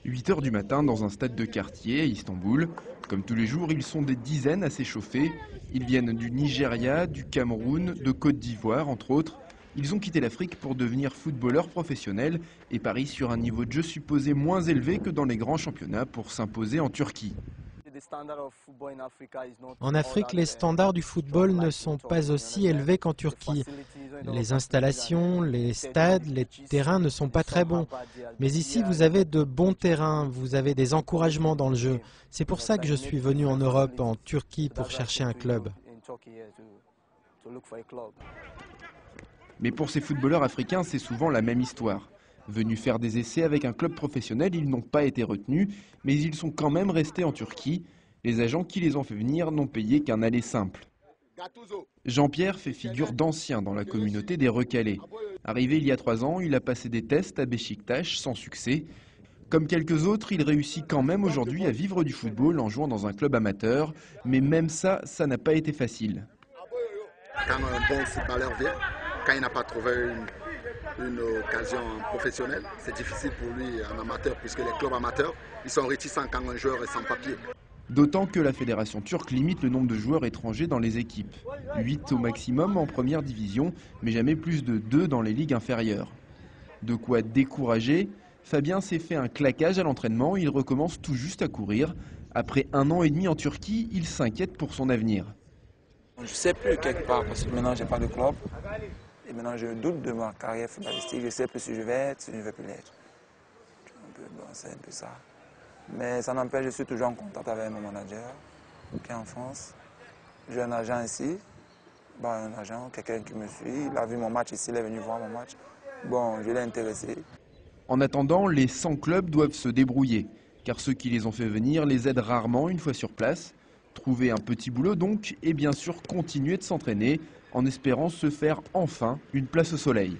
8 h du matin dans un stade de quartier à Istanbul. Comme tous les jours, ils sont des dizaines à s'échauffer. Ils viennent du Nigeria, du Cameroun, de Côte d'Ivoire, entre autres. Ils ont quitté l'Afrique pour devenir footballeurs professionnels et parient sur un niveau de jeu supposé moins élevé que dans les grands championnats pour s'imposer en Turquie. En Afrique, les standards du football ne sont pas aussi élevés qu'en Turquie. Les installations, les stades, les terrains ne sont pas très bons. Mais ici, vous avez de bons terrains, vous avez des encouragements dans le jeu. C'est pour ça que je suis venu en Europe, en Turquie, pour chercher un club. Mais pour ces footballeurs africains, c'est souvent la même histoire. Venus faire des essais avec un club professionnel, ils n'ont pas été retenus, mais ils sont quand même restés en Turquie. Les agents qui les ont fait venir n'ont payé qu'un aller simple. Jean-Pierre fait figure d'ancien dans la communauté des recalés. Arrivé il y a 3 ans, il a passé des tests à Beşiktaş sans succès. Comme quelques autres, il réussit quand même aujourd'hui à vivre du football en jouant dans un club amateur. Mais même ça n'a pas été facile. Quand un bon footballeur vient, quand il n'a pas trouvé une occasion professionnelle, c'est difficile pour lui en amateur, puisque les clubs amateurs, ils sont réticents quand un joueur est sans papier. D'autant que la fédération turque limite le nombre de joueurs étrangers dans les équipes. 8 au maximum en première division, mais jamais plus de 2 dans les ligues inférieures. De quoi décourager, Fabien s'est fait un claquage à l'entraînement, il recommence tout juste à courir. Après 1 an et demi en Turquie, il s'inquiète pour son avenir. Je ne sais plus quelque part, parce que maintenant je n'ai pas de club. Et maintenant je doute de ma carrière footballistique, je ne sais plus si je vais être, si je ne vais plus l'être. C'est un peu ça. Mais ça n'empêche, je suis toujours en contact avec mon manager, qui est en France. J'ai un agent ici, un agent, quelqu'un qui me suit. Il a vu mon match ici, il est venu voir mon match. Bon, je l'ai intéressé. En attendant, les 100 clubs doivent se débrouiller, car ceux qui les ont fait venir les aident rarement une fois sur place. Trouver un petit boulot donc, et bien sûr continuer de s'entraîner, en espérant se faire enfin une place au soleil.